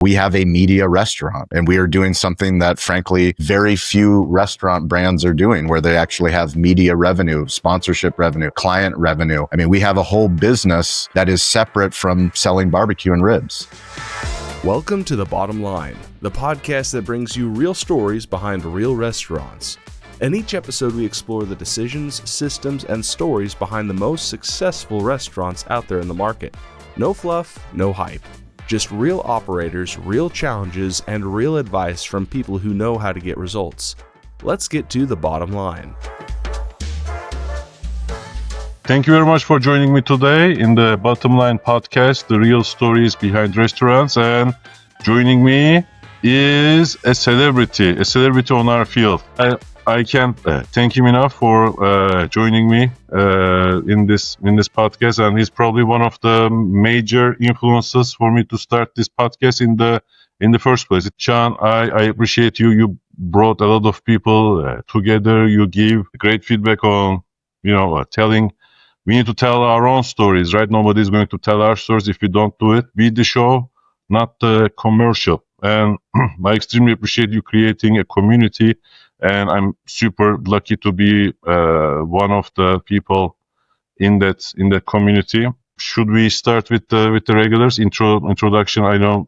We have a media restaurant, and we are doing something that, frankly, very few restaurant brands are doing, where they actually have media revenue, sponsorship revenue, client revenue. I mean, we have a whole business that is separate from selling barbecue and ribs. Welcome to The Bottom Line, the podcast that brings you real stories behind real restaurants. In each episode, we explore the decisions, systems, and stories behind the most successful restaurants out there in the market. No fluff, no hype. Just real operators, real challenges, and real advice from people who know how to get results. Let's get to the bottom line. Thank you very much for joining me today in the Bottom Line podcast, the real stories behind restaurants. And joining me is a celebrity on our field. I can't thank him enough for joining me in this podcast, and he's probably one of the major influences for me to start this podcast in the first place. Shawn, I appreciate you. You brought a lot of people together. You give great feedback on telling. We need to tell our own stories, right? Nobody's going to tell our stories if we don't do it. Be the show, not the commercial. And I extremely appreciate you creating a community. And I'm super lucky to be one of the people in that community. Should we start with the regulars introduction? I know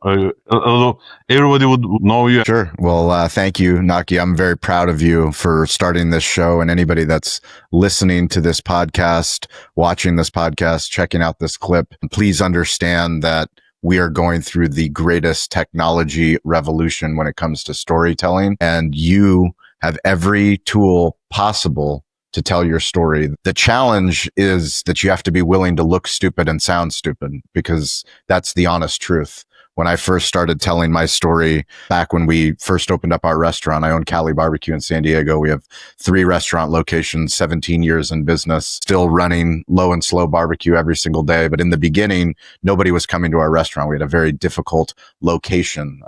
although everybody would know you. Sure. Well, thank you, Naki. I'm very proud of you for starting this show, and anybody that's listening to this podcast, watching this podcast, checking out this clip. Please understand that we are going through the greatest technology revolution when it comes to storytelling, and you have every tool possible to tell your story. The challenge is that you have to be willing to look stupid and sound stupid, because that's the honest truth. When I first started telling my story back when we first opened up our restaurant, I own Cali Barbecue in San Diego. We have 3 restaurant locations, 17 years in business, still running low and slow barbecue every single day. But in the beginning, nobody was coming to our restaurant. We had a very difficult location.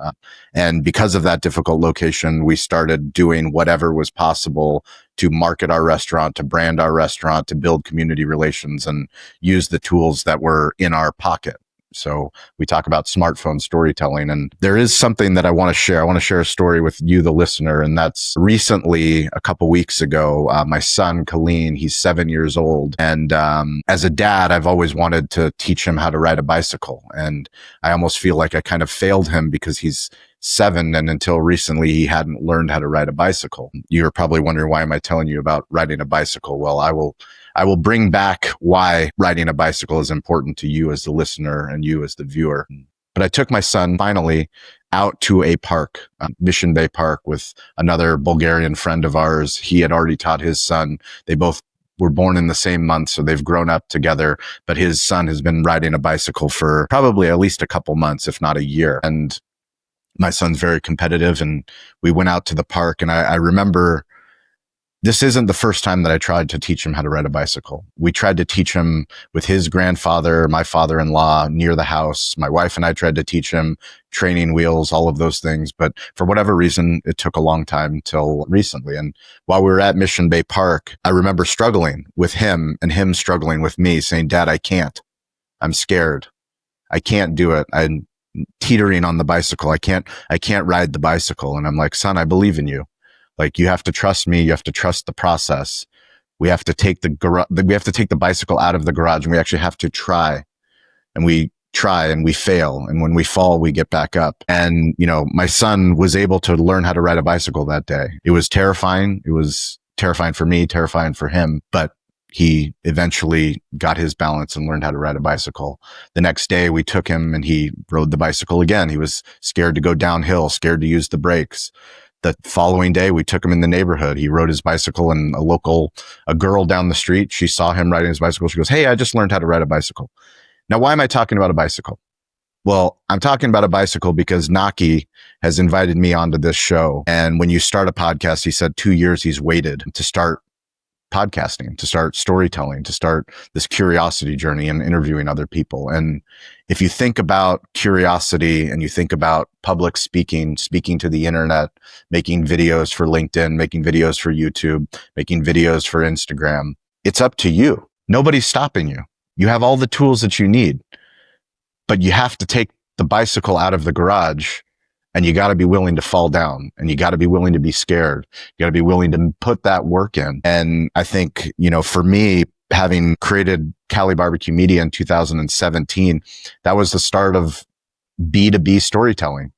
And because of that difficult location, we started doing whatever was possible to market our restaurant, to brand our restaurant, to build community relations, and use the tools that were in our pocket. So we talk about smartphone storytelling, and there is something that I want to share. I want to share a story with you, the listener. And that's recently, a couple weeks ago, my son, Colleen, he's 7 years old. And as a dad, I've always wanted to teach him how to ride a bicycle. And I almost feel like I kind of failed him because he's 7, and until recently, he hadn't learned how to ride a bicycle. You're probably wondering, why am I telling you about riding a bicycle? Well, I will bring back why riding a bicycle is important to you as the listener and you as the viewer. But I took my son finally out to a park, Mission Bay Park, with another Bulgarian friend of ours. He had already taught his son. They both were born in the same month, so they've grown up together. But his son has been riding a bicycle for probably at least a couple months, if not a year. And my son's very competitive, and we went out to the park, and I remember this isn't the first time that I tried to teach him how to ride a bicycle. We tried to teach him with his grandfather, my father-in-law, near the house. My wife and I tried to teach him training wheels, all of those things. But for whatever reason, it took a long time till recently. And while we were at Mission Bay Park, I remember struggling with him and him struggling with me, saying, "Dad, I can't. I'm scared. I can't do it. I'm teetering on the bicycle. I can't ride the bicycle." And I'm like, "Son, I believe in you. Like, you have to trust me. You have to trust the process. We have to take the bicycle out of the garage, and we actually have to try. And we try and we fail. And when we fall, we get back up." And, my son was able to learn how to ride a bicycle that day. It was terrifying. It was terrifying for me, terrifying for him, but he eventually got his balance and learned how to ride a bicycle. The next day we took him and he rode the bicycle again. He was scared to go downhill, scared to use the brakes. The following day we took him in the neighborhood. He rode his bicycle, and a girl down the street, she saw him riding his bicycle. She goes, "Hey, I just learned how to ride a bicycle." Now, why am I talking about a bicycle? Well, I'm talking about a bicycle because Naki has invited me onto this show. And when you start a podcast, he said 2 years he's waited to start podcasting, to start storytelling, to start this curiosity journey and interviewing other people. And if you think about curiosity and you think about public speaking to the internet, making videos for LinkedIn, making videos for YouTube, making videos for Instagram, it's up to you. Nobody's stopping you. You have all the tools that you need, but you have to take the bicycle out of the garage, and you got to be willing to fall down, and you got to be willing to be scared. You got to be willing to put that work in. And I think, for me, having created Cali Barbecue Media in 2017, that was the start of B2B storytelling,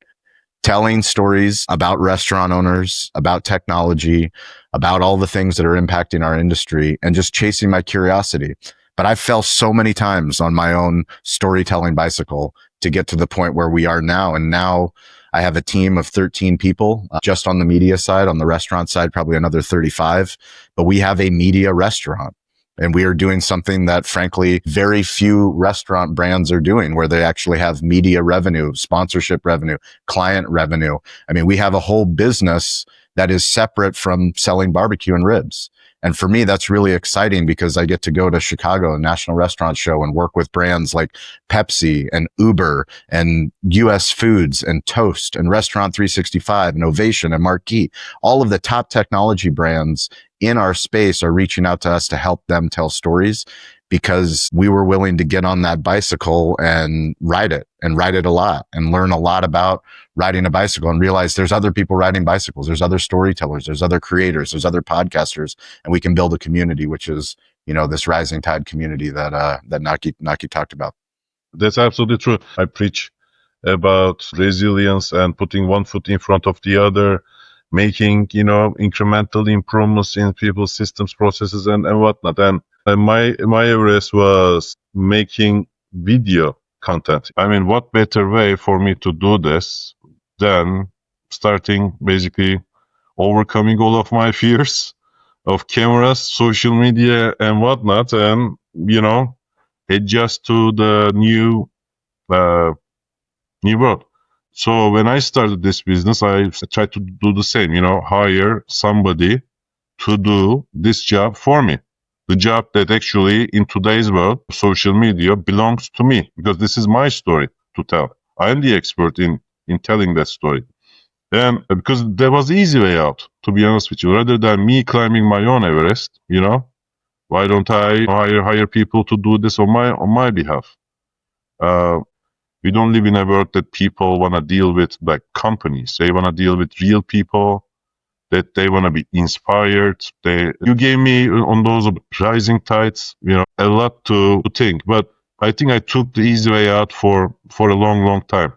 telling stories about restaurant owners, about technology, about all the things that are impacting our industry, and just chasing my curiosity. But I fell so many times on my own storytelling bicycle to get to the point where we are now. And now I have a team of 13 people just on the media side. On the restaurant side, probably another 35. But we have a media restaurant. And we are doing something that, frankly, very few restaurant brands are doing, where they actually have media revenue, sponsorship revenue, client revenue. I mean, we have a whole business that is separate from selling barbecue and ribs. And for me, that's really exciting because I get to go to Chicago, National Restaurant Show, and work with brands like Pepsi and Uber and US Foods and Toast and Restaurant 365 and Ovation and Marquee. All of the top technology brands in our space are reaching out to us to help them tell stories, because we were willing to get on that bicycle and ride it a lot and learn a lot about riding a bicycle, and realize there's other people riding bicycles. There's other storytellers, there's other creators, there's other podcasters, and we can build a community, which is, this rising tide community that Naki talked about. That's absolutely true. I preach about resilience and putting one foot in front of the other, making, incremental improvements in people's systems, processes, and whatnot. And my Everest was making video content. I mean, what better way for me to do this than starting basically overcoming all of my fears of cameras, social media, and whatnot, and, adjust to the new world. So when I started this business, I tried to do the same, hire somebody to do this job for me. The job that actually in today's world, social media, belongs to me, because this is my story to tell. I am the expert in telling that story. And because there was the easy way out, to be honest with you, rather than me climbing my own Everest, why don't I hire people to do this on my behalf? We don't live in a world that people want to deal with like companies. They want to deal with real people, that they want to be inspired. You gave me on those rising tides, a lot to think. But I think I took the easy way out for a long, long time.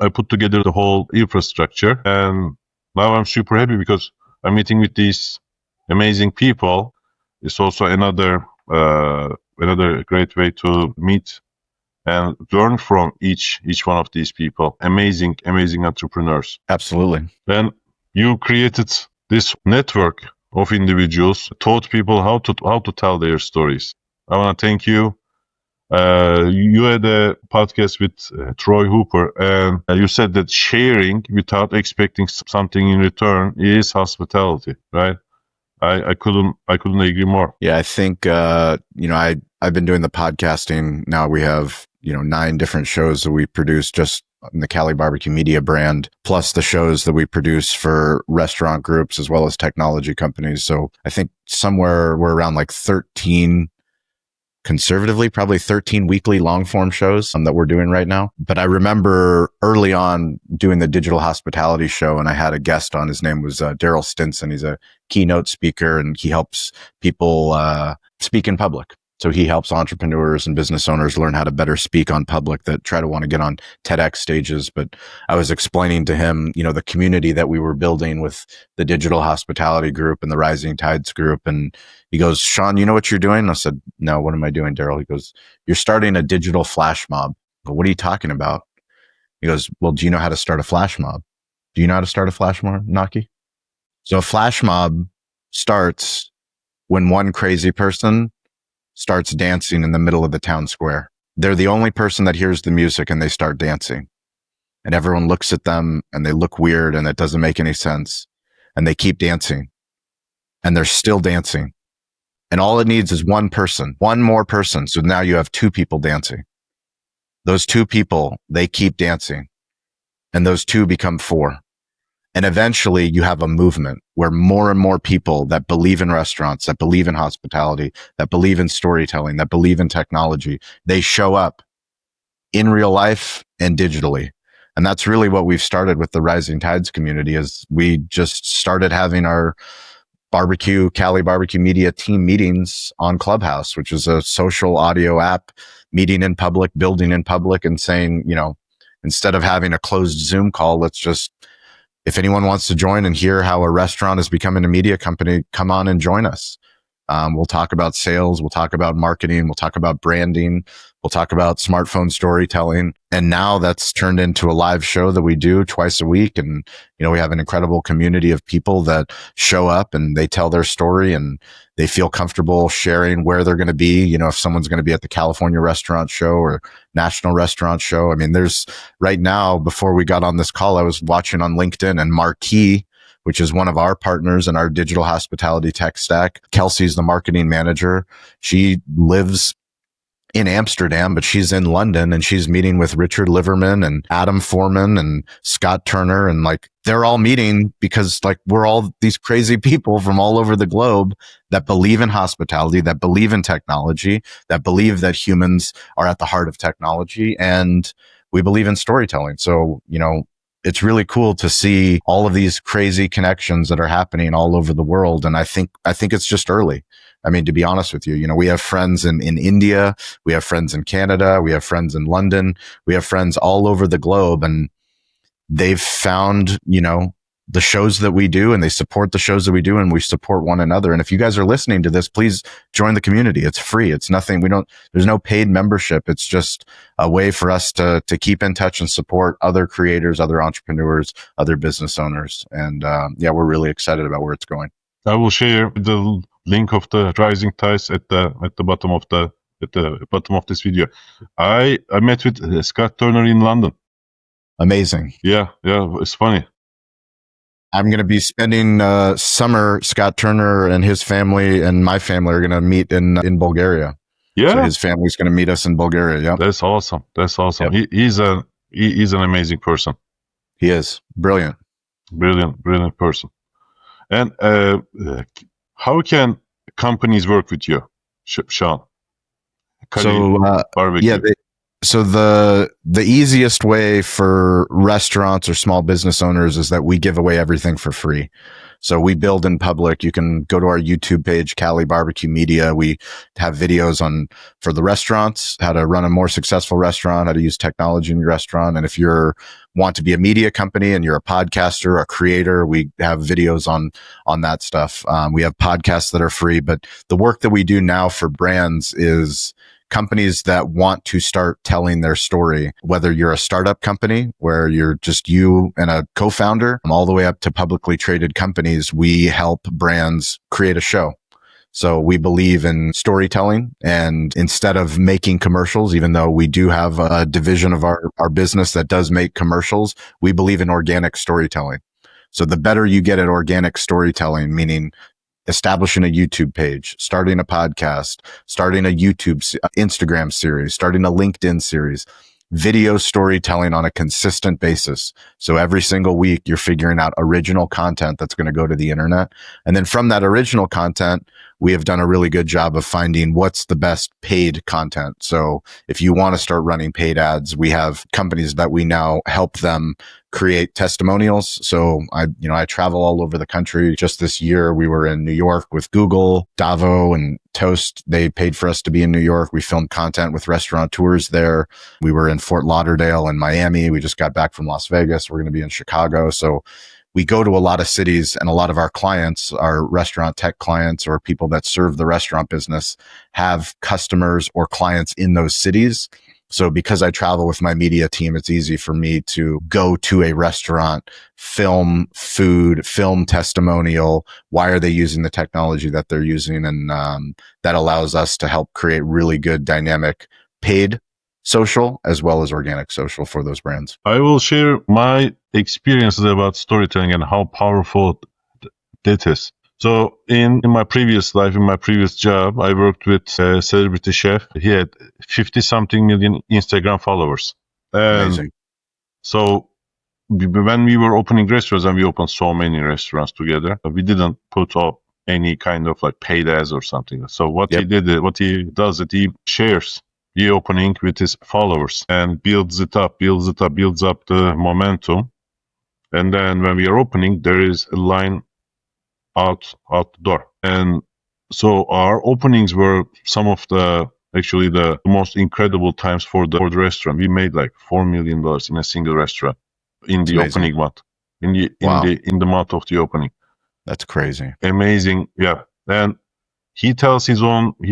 I put together the whole infrastructure, and now I'm super happy because I'm meeting with these amazing people. It's also another great way to meet and learn from each one of these people. Amazing entrepreneurs. Absolutely. And you created this network of individuals, taught people how to tell their stories. I want to thank you. You had a podcast with Troy Hooper, and you said that sharing without expecting something in return is hospitality, right? I couldn't agree more. Yeah, I think I've been doing the podcasting now. We have 9 different shows that we produce just in the Cali Barbecue Media brand, plus the shows that we produce for restaurant groups as well as technology companies. So I think somewhere we're around like 13, conservatively, probably 13 weekly long form shows that we're doing right now. But I remember early on doing the digital hospitality show, and I had a guest on. His name was Daryl Stinson. He's a keynote speaker, and he helps people speak in public. So he helps entrepreneurs and business owners learn how to better speak on public that try to want to get on TEDx stages. But I was explaining to him, the community that we were building with the digital hospitality group and the Rising Tides group. And he goes, "Shawn, you know what you're doing?" I said, "No, what am I doing, Daryl?" He goes, "You're starting a digital flash mob." I go, "What are you talking about?" He goes, "Well, do you know how to start a flash mob?" Do you know how to start a flash mob, Naki? So a flash mob starts when one crazy person starts dancing in the middle of the town square. They're the only person that hears the music, and they start dancing. And everyone looks at them and they look weird and it doesn't make any sense. And they keep dancing. And they're still dancing. And all it needs is one person, one more person. So now you have 2 people dancing. Those 2 people, they keep dancing. And those 2 become 4. And eventually you have a movement where more and more people that believe in restaurants, that believe in hospitality, that believe in storytelling, that believe in technology, they show up in real life and digitally. And that's really what we've started with the Rising Tides community. Is we just started having our Cali barbecue media team meetings on Clubhouse, which is a social audio app, meeting in public, building in public, and saying, instead of having a closed Zoom call, let's just, if anyone wants to join and hear how a restaurant is becoming a media company, come on and join us. We'll talk about sales. We'll talk about marketing. We'll talk about branding. We'll talk about smartphone storytelling. And now that's turned into a live show that we do twice a week. And, we have an incredible community of people that show up and they tell their story and they feel comfortable sharing where they're going to be. If someone's going to be at the California Restaurant Show or National Restaurant Show. I mean, there's right now, before we got on this call, I was watching on LinkedIn, and Marquee, which is one of our partners in our digital hospitality tech stack. Kelsey's the marketing manager. She lives in Amsterdam, but she's in London, and she's meeting with Richard Liverman and Adam Foreman and Scott Turner. And they're all meeting because we're all these crazy people from all over the globe that believe in hospitality, that believe in technology, that believe that humans are at the heart of technology. And we believe in storytelling. So, it's really cool to see all of these crazy connections that are happening all over the world. And I think it's just early. I mean, to be honest with you, we have friends in India, we have friends in Canada, we have friends in London, we have friends all over the globe, and they've found, the shows that we do, and they support the shows that we do, and we support one another. And if you guys are listening to this, please join the community. It's free. It's nothing. There's no paid membership. It's just a way for us to keep in touch and support other creators, other entrepreneurs, other business owners. And we're really excited about where it's going. I will share the link of the Rising Tides at the bottom of this video. I met with Scott Turner in London. Amazing. Yeah, it's funny. I'm going to be spending summer. Scott Turner and his family and my family are going to meet in Bulgaria. Yeah, so his family's going to meet us in Bulgaria. Yeah, that's awesome. Yep. He's an amazing person. He is brilliant person. And how can companies work with you, Shawn? Barbecue. So the easiest way for restaurants or small business owners is that we give away everything for free. So we build in public. You can go to our YouTube page, Cali Barbecue Media. We have videos for the restaurants, how to run a more successful restaurant, how to use technology in your restaurant. And if you want to be a media company and you're a podcaster, a creator, we have videos on that stuff. We have podcasts that are free, but the work that we do now for brands is companies that want to start telling their story, whether you're a startup company where you're just you and a co-founder, all the way up to publicly traded companies, we help brands create a show. So we believe in storytelling, and instead of making commercials, even though we do have a division of our business that does make commercials, we believe in organic storytelling. So the better you get at organic storytelling, meaning establishing a YouTube page, starting a podcast, starting a Instagram series, starting a LinkedIn series, video storytelling on a consistent basis. So every single week you're figuring out original content that's going to go to the internet. And then from that original content, we have done a really good job of finding what's the best paid content. So if you want to start running paid ads, we have companies that we now help them create testimonials. So I travel all over the country. Just this year, we were in New York with Google, Davo, and Toast. They paid for us to be in New York. We filmed content with restaurateurs there. We were in Fort Lauderdale and Miami. We just got back from Las Vegas. We're going to be in Chicago. So we go to a lot of cities, and a lot of our clients, our restaurant tech clients or people that serve the restaurant business, have customers or clients in those cities. So because I travel with my media team, it's easy for me to go to a restaurant, film food, film testimonial. Why are they using the technology that they're using? And that allows us to help create really good dynamic paid social as well as organic social for those brands. I will share my experiences about storytelling and how powerful that is. So in my previous life, in my previous job, I worked with a celebrity chef. He had 50-something million Instagram followers. Amazing. So when we were opening restaurants, and we opened so many restaurants together, we didn't put up any kind of paid ads or something. So what he does is he shares e-opening with his followers and builds up the momentum. And then when we are opening, there is a line out the door. And so our openings were some of the most incredible times for the restaurant. We made like $4 million in a single restaurant in the opening month. In the month of the opening. That's crazy. Amazing. Yeah. And he tells he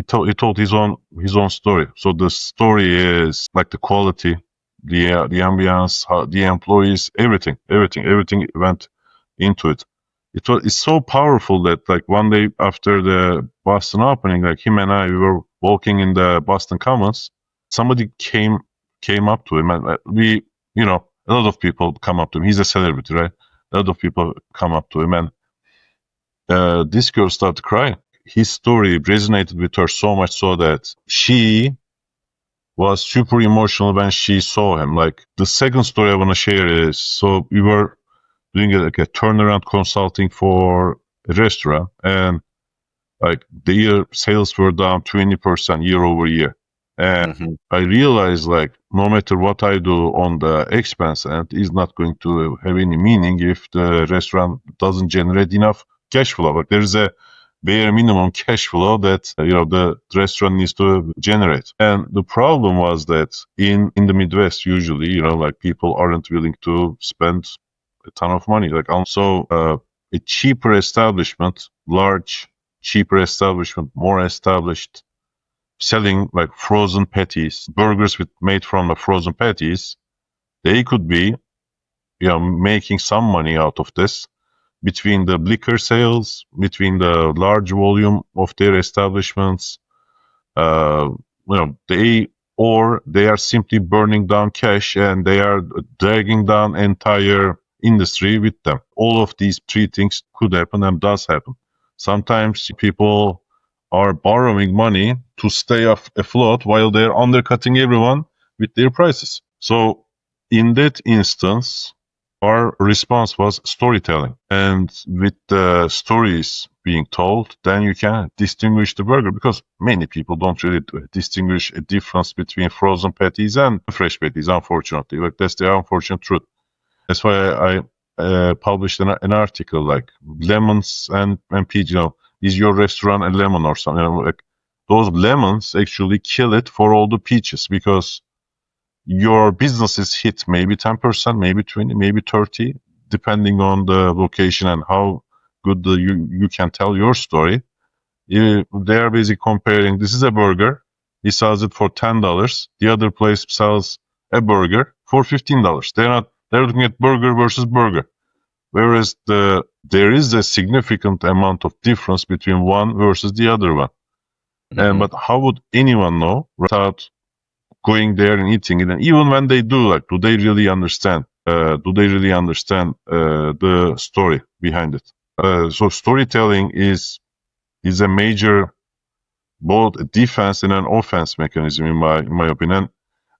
told his own story. So the story is like the quality, the ambience, the employees, everything went into it. It's so powerful that like one day after the Boston opening, like him and I, we were walking in the Boston Commons. Somebody came up to him, and a lot of people come up to him. He's a celebrity, right? A lot of people come up to him, and this girl started crying. His story resonated with her so much so that she was super emotional when she saw him. Like the second story I want to share is, so we were doing a turnaround consulting for a restaurant, and like their sales were down 20% year over year. And I realized like no matter what I do on the expense end is not going to have any meaning if the restaurant doesn't generate enough cash flow. Like there is a bare minimum cash flow that the restaurant needs to generate. And the problem was that in the Midwest, usually like people aren't willing to spend a ton of money. Like also a cheaper establishment, more established, selling like frozen patties, burgers made from the frozen patties, they could be making some money out of this. Between the liquor sales, between the large volume of their establishments, they are simply burning down cash and they are dragging down entire industry with them. All of these three things could happen and does happen. Sometimes people are borrowing money to stay afloat while they're undercutting everyone with their prices. So in that instance, our response was storytelling. And with the stories being told, then you can distinguish the burger, because many people don't really distinguish a difference between frozen patties and fresh patties, unfortunately. Like that's the unfortunate truth. That's why I published an article like lemons and peach. Is your restaurant a lemon or something? Like those lemons actually kill it for all the peaches, because your business is hit maybe 10%, maybe 20, maybe 30, depending on the location and how good you can tell your story. They are basically comparing, this is a burger, he sells it for $10. The other place sells a burger for $15. They're looking at burger versus burger. Whereas there is a significant amount of difference between one versus the other one. But how would anyone know without going there and eating it? And even when they do, do they really understand? The story behind it? So storytelling is a major, both a defense and an offense mechanism in my opinion.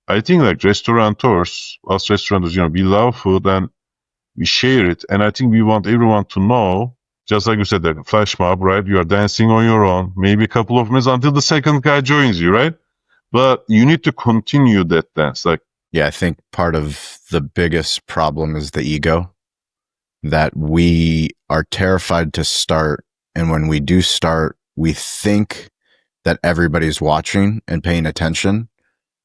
I think like us restaurateurs, we love food and we share it. And I think we want everyone to know, just like you said, that flash mob, right? You are dancing on your own, maybe a couple of minutes until the second guy joins you, right? But you need to continue that dance. I think part of the biggest problem is the ego, that we are terrified to start. And when we do start, we think that everybody's watching and paying attention,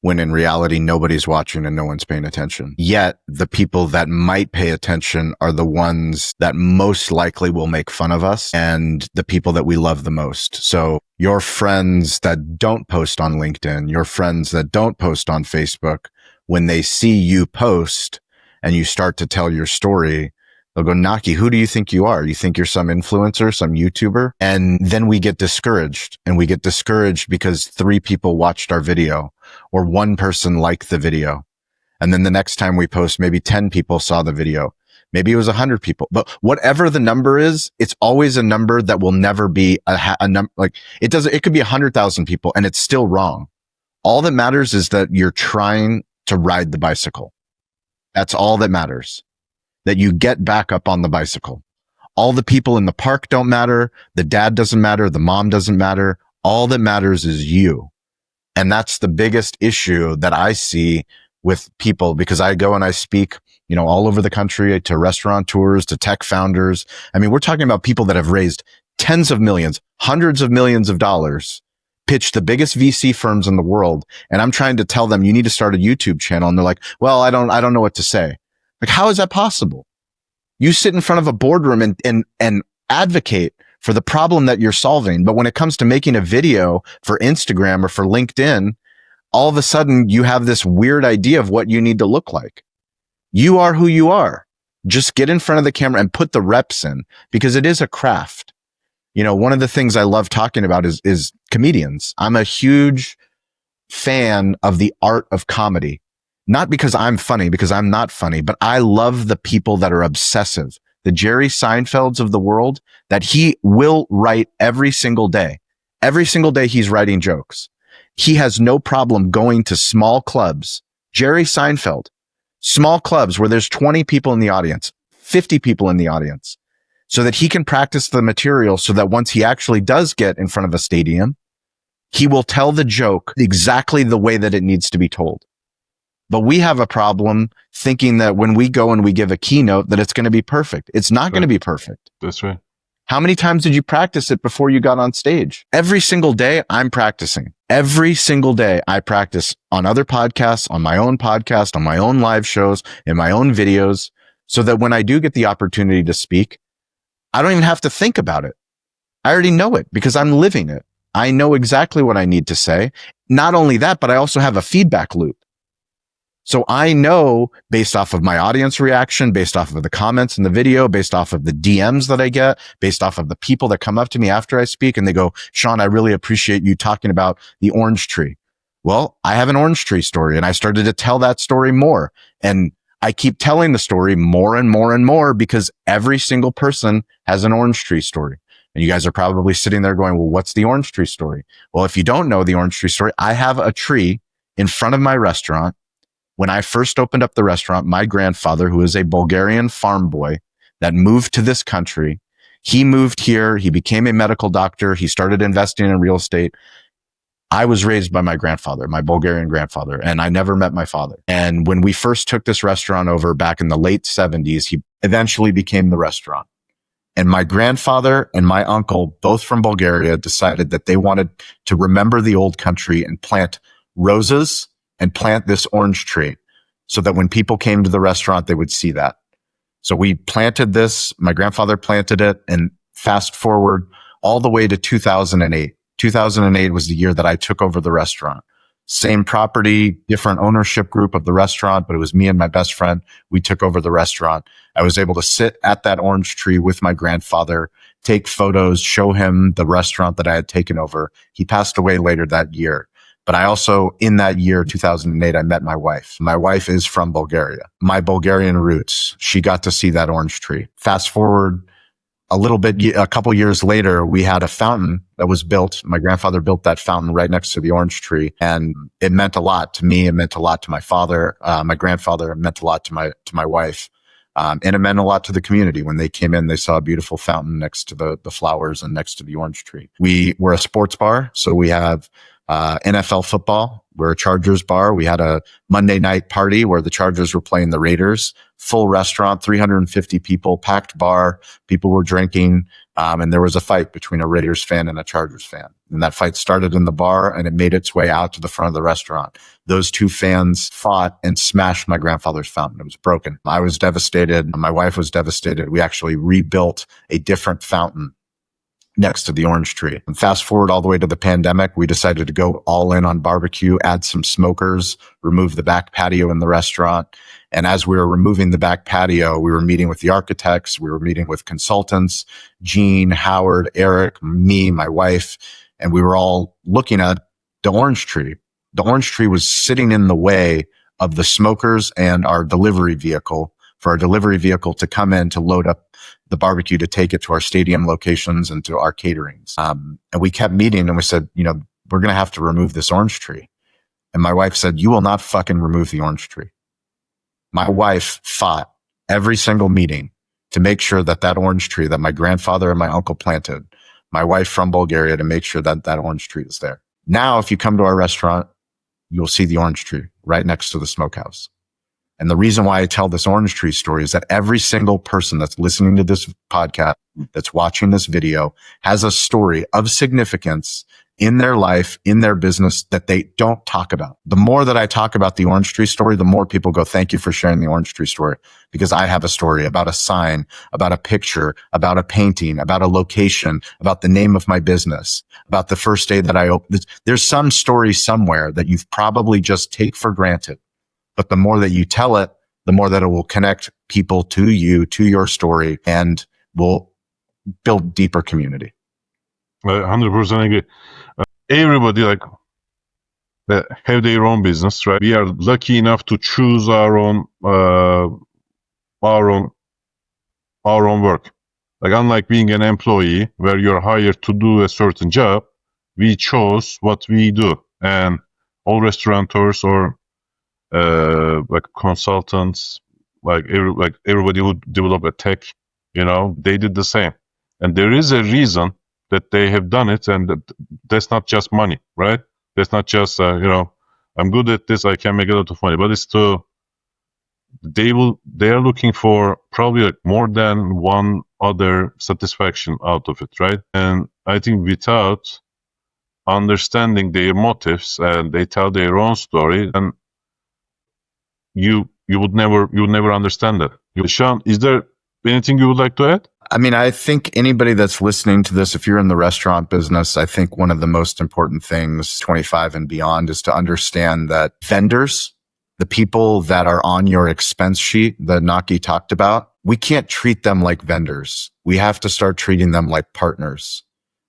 when in reality, nobody's watching and no one's paying attention. Yet the people that might pay attention are the ones that most likely will make fun of us and the people that we love the most. So your friends that don't post on LinkedIn, your friends that don't post on Facebook, when they see you post and you start to tell your story, they'll go, Naki, who do you think you are? You think you're some influencer, some YouTuber? And then we get discouraged, and we get discouraged because 3 people watched our video or 1 person liked the video. And then the next time we post, maybe 10 people saw the video. Maybe it was 100 people, but whatever the number is, it's always a number that will never be a number. Like it could be 100,000 people and it's still wrong. All that matters is that you're trying to ride the bicycle. That's all that matters. That you get back up on the bicycle. All the people in the park don't matter. The dad doesn't matter. The mom doesn't matter. All that matters is you. And that's the biggest issue that I see with people, because I go and I speak, all over the country to restaurateurs, to tech founders. I mean, we're talking about people that have raised tens of millions, hundreds of millions of dollars, pitched the biggest VC firms in the world. And I'm trying to tell them, you need to start a YouTube channel. And they're like, well, I don't know what to say. Like, how is that possible? You sit in front of a boardroom and advocate for the problem that you're solving. But when it comes to making a video for Instagram or for LinkedIn, all of a sudden you have this weird idea of what you need to look like. You are who you are. Just get in front of the camera and put the reps in, because it is a craft. One of the things I love talking about is comedians. I'm a huge fan of the art of comedy. Not because I'm funny, because I'm not funny, but I love the people that are obsessive. The Jerry Seinfelds of the world, that he will write every single day. Every single day he's writing jokes. He has no problem going to small clubs. Jerry Seinfeld, small clubs where there's 20 people in the audience, 50 people in the audience, so that he can practice the material, so that once he actually does get in front of a stadium, he will tell the joke exactly the way that it needs to be told. But we have a problem thinking that when we go and we give a keynote that it's going to be perfect. It's not going to be perfect. That's right. How many times did you practice it before you got on stage? Every single day I'm practicing. Every single day I practice on other podcasts, on my own podcast, on my own live shows, in my own videos, so that when I do get the opportunity to speak, I don't even have to think about it. I already know it because I'm living it. I know exactly what I need to say. Not only that, but I also have a feedback loop. So I know, based off of my audience reaction, based off of the comments in the video, based off of the DMs that I get, based off of the people that come up to me after I speak and they go, Shawn, I really appreciate you talking about the orange tree. Well, I have an orange tree story, and I started to tell that story more. And I keep telling the story more and more and more, because every single person has an orange tree story. And you guys are probably sitting there going, well, what's the orange tree story? Well, if you don't know the orange tree story, I have a tree in front of my restaurant. When I first opened up the restaurant, my grandfather, who is a Bulgarian farm boy that moved to this country, he moved here. He became a medical doctor. He started investing in real estate. I was raised by my grandfather, my Bulgarian grandfather, and I never met my father. And when we first took this restaurant over back in the late 70s, he eventually became the restaurant. And my grandfather and my uncle, both from Bulgaria, decided that they wanted to remember the old country and plant roses and plant this orange tree, so that when people came to the restaurant, they would see that. So we planted this, my grandfather planted it, and fast forward all the way to 2008. 2008 was the year that I took over the restaurant. Same property, different ownership group of the restaurant, but it was me and my best friend. We took over the restaurant. I was able to sit at that orange tree with my grandfather, take photos, show him the restaurant that I had taken over. He passed away later that year. But I also, in that year, 2008, I met my wife. My wife is from Bulgaria. My Bulgarian roots, she got to see that orange tree. Fast forward a couple years later, we had a fountain that was built. My grandfather built that fountain right next to the orange tree. And it meant a lot to me. It meant a lot to my father, my grandfather. It meant a lot to my wife. And it meant a lot to the community. When they came in, they saw a beautiful fountain next to the flowers and next to the orange tree. We're a sports bar. So we have NFL football. We're a Chargers bar. We had a Monday night party where the Chargers were playing the Raiders. Full restaurant, 350 people, packed bar. People were drinking. And there was a fight between a Raiders fan and a Chargers fan. And that fight started in the bar and it made its way out to the front of the restaurant. Those two fans fought and smashed my grandfather's fountain. It was broken. I was devastated. My wife was devastated. We actually rebuilt a different fountain next to the orange tree. And fast forward all the way to the pandemic, we decided to go all in on barbecue, add some smokers, remove the back patio in the restaurant. And as we were removing the back patio, we were meeting with the architects, we were meeting with consultants, Gene, Howard, Eric, me, my wife, and we were all looking at the orange tree. The orange tree was sitting in the way of the smokers and our delivery vehicle, for our delivery vehicle to come in to load up the barbecue to take it to our stadium locations and to our caterings. And we kept meeting and we said, we're going to have to remove this orange tree. And my wife said, you will not fucking remove the orange tree. My wife fought every single meeting to make sure that that orange tree that my grandfather and my uncle planted, my wife from Bulgaria, to make sure that that orange tree is there. Now, if you come to our restaurant, you'll see the orange tree right next to the smokehouse. And the reason why I tell this orange tree story is that every single person that's listening to this podcast, that's watching this video, has a story of significance in their life, in their business that they don't talk about. The more that I talk about the orange tree story, the more people go, thank you for sharing the orange tree story, because I have a story about a sign, about a picture, about a painting, about a location, about the name of my business, about the first day that I opened. There's some story somewhere that you've probably just take for granted. But the more that you tell it, the more that it will connect people to you, to your story, and will build deeper community. 100% agree. Everybody have their own business, right? We are lucky enough to choose our own work. Like, unlike being an employee where you're hired to do a certain job, we chose what we do. And all restaurateurs or like consultants, like everybody who develop a tech, they did the same. And there is a reason that they have done it, and that's not just money, right? That's not just I'm good at this, I can make a lot of money, but it's they are looking for probably more than one other satisfaction out of it, right? And I think without understanding their motives, and they tell their own story, and you would never understand that. Shawn, is there anything you would like to add? I mean, I think anybody that's listening to this, if you're in the restaurant business, I think one of the most important things, 25 and beyond, is to understand that vendors, the people that are on your expense sheet that Naki talked about, we can't treat them like vendors. We have to start treating them like partners.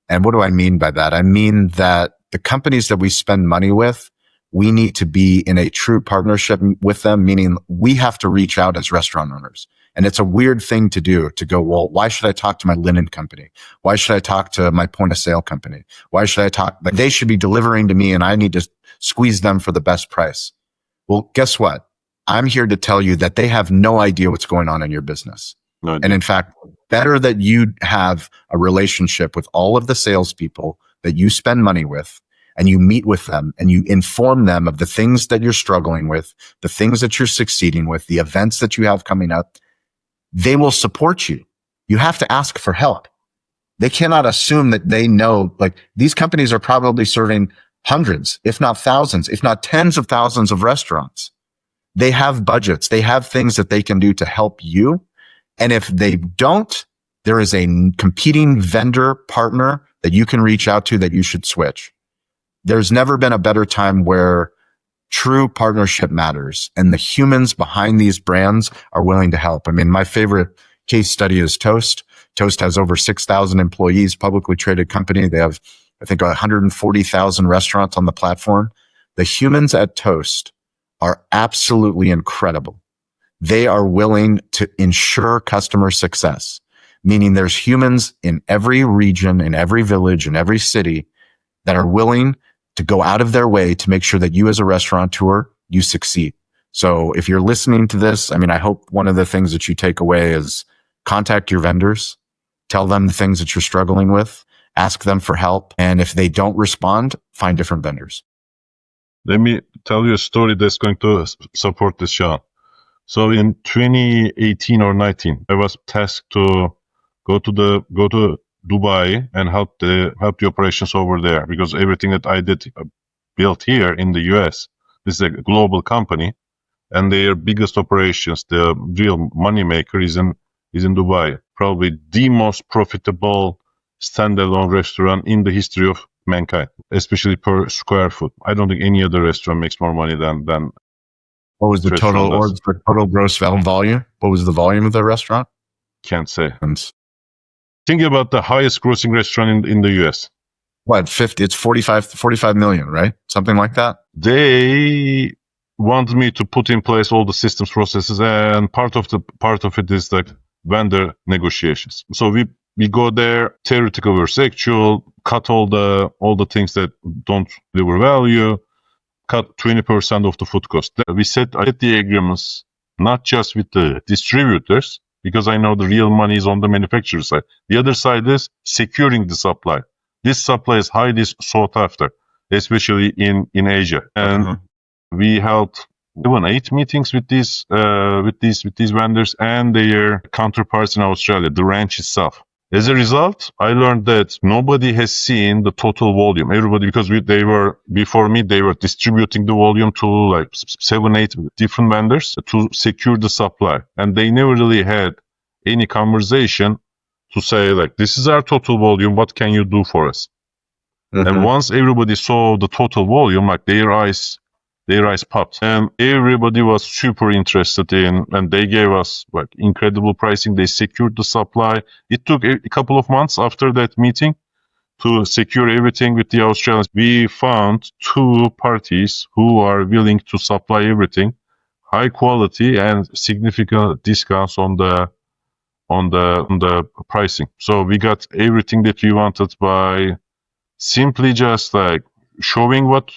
And what do I mean by that? I mean that the companies that we spend money with, we need to be in a true partnership with them, meaning we have to reach out as restaurant owners. And it's a weird thing to do, to go, well, why should I talk to my linen company? Why should I talk to my point of sale company? Why should I talk? Like, they should be delivering to me and I need to squeeze them for the best price. Well, guess what? I'm here to tell you that they have no idea what's going on in your business. No, and in fact, better that you have a relationship with all of the salespeople that you spend money with, and you meet with them and you inform them of the things that you're struggling with, the things that you're succeeding with, the events that you have coming up. They will support you. You have to ask for help. They cannot assume that they know, like, these companies are probably serving hundreds, if not thousands, if not tens of thousands of restaurants. They have budgets. They have things that they can do to help you. And if they don't, there is a competing vendor partner that you can reach out to that you should switch. There's never been a better time where true partnership matters, and the humans behind these brands are willing to help. I mean, my favorite case study is Toast. Toast has over 6,000 employees, publicly traded company. They have, I think, 140,000 restaurants on the platform. The humans at Toast are absolutely incredible. They are willing to ensure customer success, meaning there's humans in every region, in every village, in every city that are willing to go out of their way to make sure that you as a restaurateur, you succeed. So if you're listening to this, I mean, I hope one of the things that you take away is contact your vendors, tell them the things that you're struggling with, ask them for help. And if they don't respond, find different vendors. Let me tell you a story that's going to support this, Shawn. So in 2018 or 19, I was tasked to go to Dubai and help the operations over there, because everything that I did built here in the US. This is a global company, and their biggest operations, the real money maker, is in Dubai. Probably the most profitable standalone restaurant in the history of mankind, especially per square foot. I don't think any other restaurant makes more money than. What was the total gross volume? What was the volume of the restaurant? Can't say. Think about the highest grossing restaurant in the US. What, 50? It's 45 million, right? Something like that. They wanted me to put in place all the systems, processes, and part of it is like vendor negotiations. So we go there, theoretical versus actual, cut all the things that don't deliver value, cut 20% of the food cost. We set the agreements not just with the distributors, because I know the real money is on the manufacturer side. The other side is securing the supply. This supply is highly sought after, especially in Asia. And we held even 8 meetings with these vendors and their counterparts in Australia, the ranch itself. As a result, I learned that nobody has seen the total volume. Everybody, because before me, they were distributing the volume to like 7, 8 different vendors to secure the supply. And they never really had any conversation to say like, this is our total volume. What can you do for us? And once everybody saw the total volume, like their eyes popped, and everybody was super interested in, and they gave us like incredible pricing. They secured the supply. It took a couple of months after that meeting to secure everything with the Australians. We found 2 parties who are willing to supply everything, high quality and significant discounts on the pricing. So we got everything that we wanted by simply just like showing what.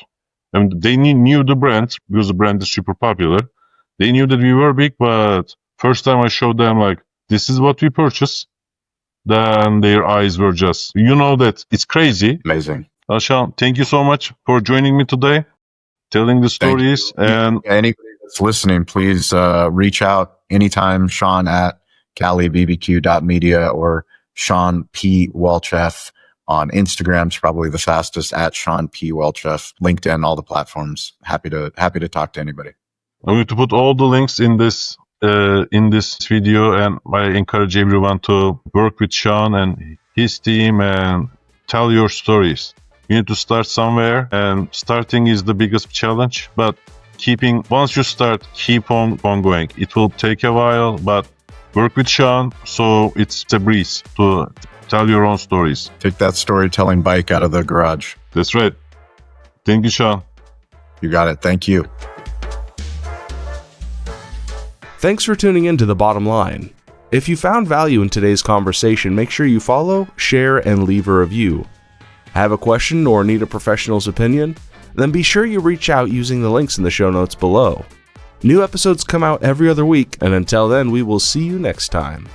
And they knew the brand because the brand is super popular. They knew that we were big, but first time I showed them like, this is what we purchased, then their eyes were just, that it's crazy. Amazing. Shawn, thank you so much for joining me today, telling the stories. And anybody that's listening, please reach out anytime, Shawn at calibbq.media or Shawn P. Walchef. On Instagram is probably the fastest, at Shawn P. Walchef. LinkedIn, all the platforms. Happy to talk to anybody. I'm going to put all the links in this video, and I encourage everyone to work with Shawn and his team and tell your stories. You need to start somewhere, and starting is the biggest challenge. But once you start, keep on going. It will take a while, but work with Shawn, so it's a breeze to tell your own stories. Take that storytelling bike out of the garage. That's right. Thank you, Shawn. You got it. Thank you. Thanks for tuning in to The Bottom Line. If you found value in today's conversation, make sure you follow, share, and leave a review. Have a question or need a professional's opinion? Then be sure you reach out using the links in the show notes below. New episodes come out every other week, and until then, we will see you next time.